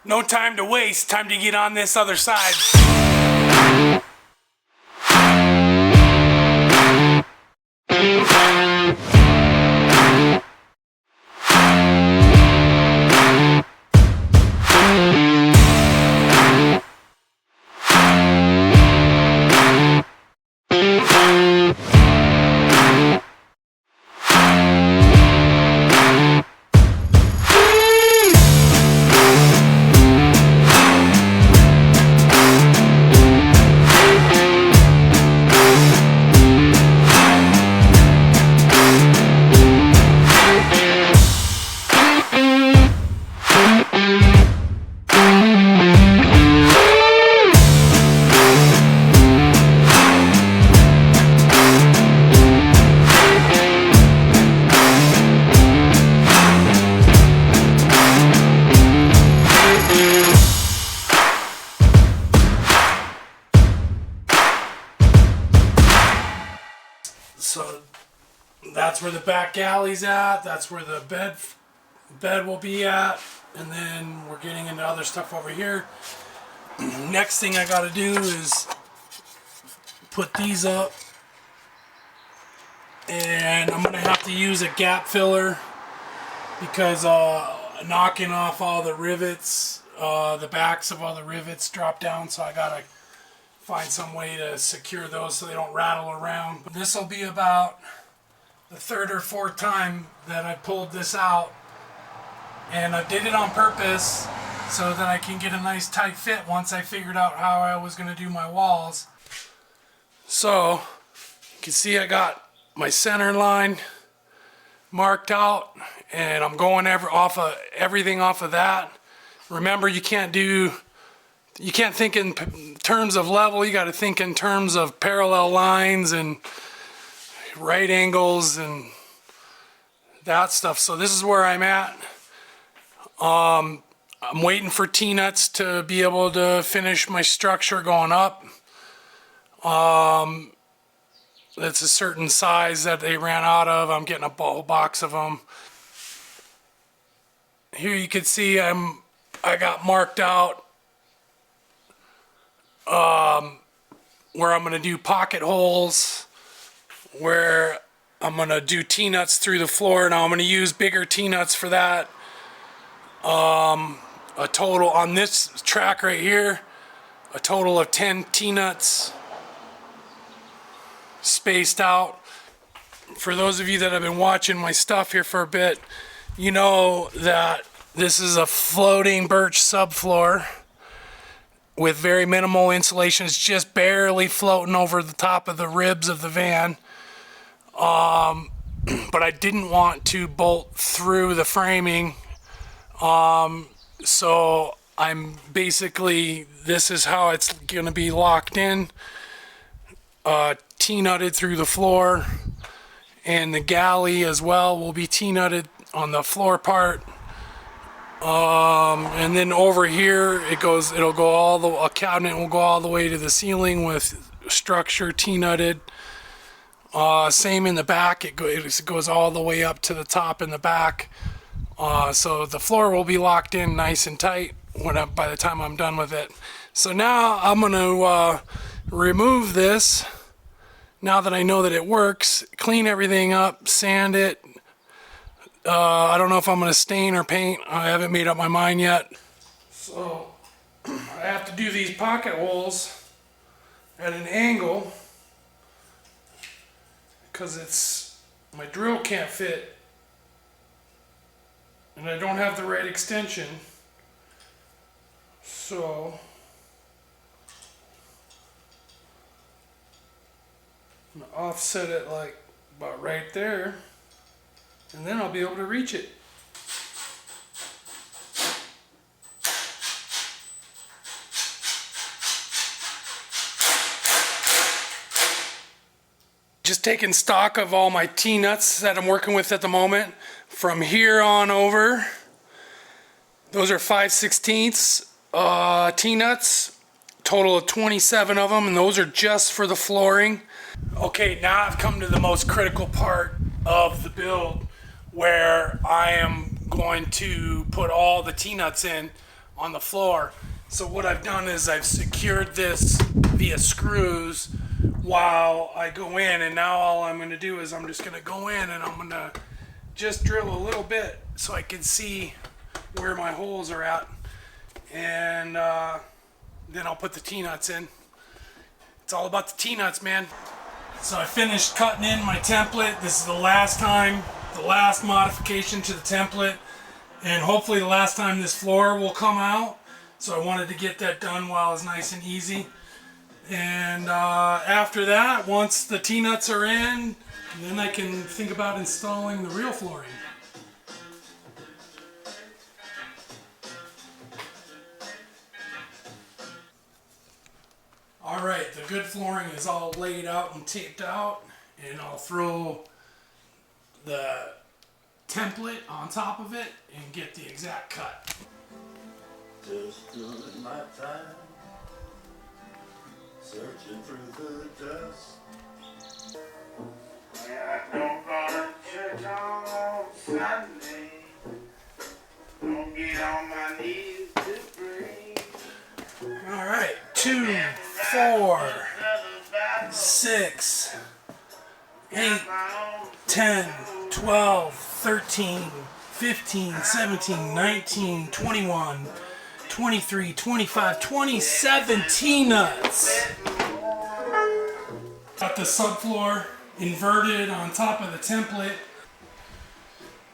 No time to waste, time to get on this other side. So that's where the back galley's at. That's where the bed will be at. And then we're getting into other stuff over here. Next thing I got to do is put these up. And I'm going to have to use a gap filler because knocking off all the rivets, the backs of all the rivets drop down. So I got to find some way to secure those so they don't rattle around. But this will be about the third or fourth time that I pulled this out, and I did it on purpose so that I can get a nice tight fit once I figured out how I was going to do my walls. So you can see I got my center line marked out, and I'm going everything off of that. Remember, you can't think in terms of level, you got to think in terms of parallel lines and right angles and that stuff. So this is where I'm at. I'm waiting for T-nuts to be able to finish my structure going up. That's a certain size that they ran out of. I'm getting a whole box of them. Here you can see I got marked out where I'm going to do pocket holes, where I'm going to do T-nuts through the floor. Now I'm going to use bigger T-nuts for that. A total on this track right here, a total of 10 T-nuts spaced out. For those of you that have been watching my stuff here for a bit, you know that this is a floating Birch subfloor with very minimal insulation. It's just barely floating over the top of the ribs of the van. But I didn't want to bolt through the framing. So I'm basically, this is how it's going to be locked in. T-nutted through the floor. And the galley as well will be T-nutted on the floor part. And then over here a cabinet will go all the way to the ceiling with structure T-nutted. Same in the back, it goes all the way up to the top in the back. So the floor will be locked in nice and tight by the time I'm done with it. So now I'm going to remove this, now that I know that it works, clean everything up, sand it. I don't know if I'm going to stain or paint. I haven't made up my mind yet. So I have to do these pocket holes at an angle because my drill can't fit and I don't have the right extension. So I'm going to offset it like about right there. And then I'll be able to reach it. Just taking stock of all my T-nuts that I'm working with at the moment. From here on over, those are 5/16 T-nuts. Total of 27 of them, and those are just for the flooring. Okay, now I've come to the most critical part of the build, where I am going to put all the T-nuts in on the floor. So what I've done is I've secured this via screws while I go in, and now all I'm going to do is I'm just going to go in and I'm going to just drill a little bit so I can see where my holes are at, and then I'll put the T-nuts in. It's all about the T-nuts, man. So I finished cutting in my template. This is the last time, the last modification to the template, and hopefully the last time this floor will come out. So I wanted to get that done while it's nice and easy. And after that, once the T-nuts are in, then I can think about installing the real flooring. Alright, the good flooring is all laid out and taped out, and I'll throw the template on top of it and get the exact cut. Just doing my time, searching through the dust. I don't go to church on Sunday, don't get on my knees to pray. Alright, 2, 4, 6, 8, 10, 12, 13, 15, 17, 19, 21, 23, 25, 27 T-nuts. Got the subfloor inverted on top of the template.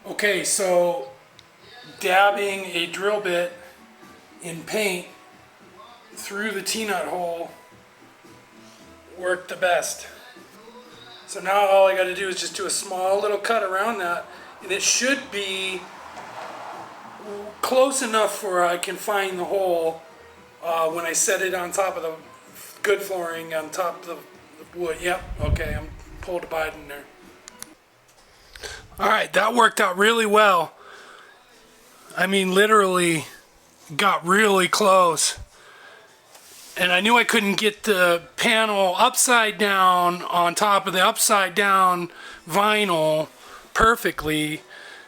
Okay, so dabbing a drill bit in paint through the T-nut hole worked the best. So now all I got to do is just do a small little cut around that, and it should be close enough where I can find the hole when I set it on top of the good flooring, on top of the wood. Yep, okay, I'm pulled a Biden there. Alright, that worked out really well. I mean, literally got really close. And I knew I couldn't get the panel upside down on top of the upside down vinyl perfectly.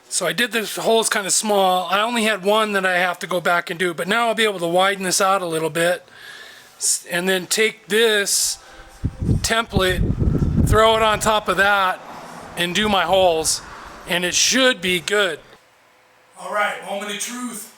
So I did this holes kind of small. I only had one that I have to go back and do, but now I'll be able to widen this out a little bit and then take this template, throw it on top of that, and do my holes, and it should be good. All right, moment of truth.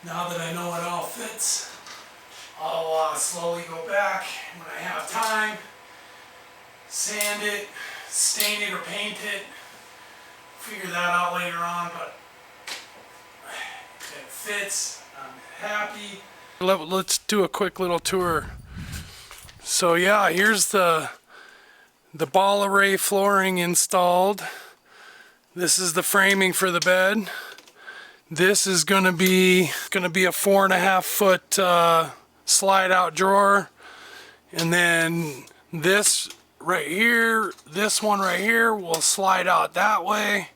Now that I know it all fits, I'll slowly go back when I have time, sand it, stain it or paint it, figure that out later on, but it fits, I'm happy. Let's do a quick little tour. So yeah, here's the ball array flooring installed. This is the framing for the bed. This is gonna be a 4.5 foot slide out drawer, and then this right here, this one right here will slide out that way.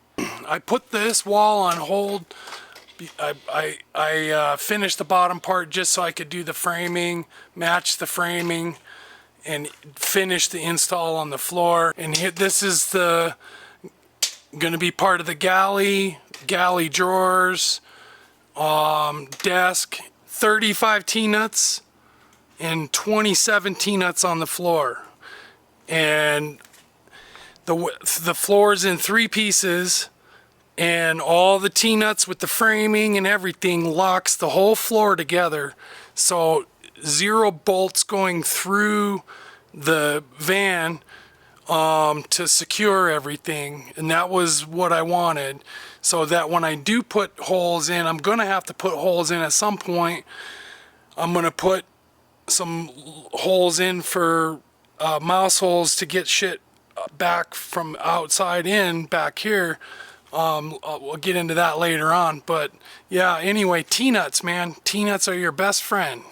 I put this wall on hold. I finished the bottom part just so I could do the framing, match the framing, and finish the install on the floor. And here, this is gonna be part of the galley drawers, desk, 35 T-nuts and 27 T-nuts on the floor. And the floor is in 3 pieces, and all the T-nuts with the framing and everything locks the whole floor together. So 0 bolts going through the van to secure everything, and that was what I wanted, so that when I do put holes in, I'm gonna have to put holes in at some point. I'm gonna put some holes in for mouse holes to get shit back from outside in back here. We'll get into that later on, but yeah, anyway, T-nuts, man. T-nuts are your best friend.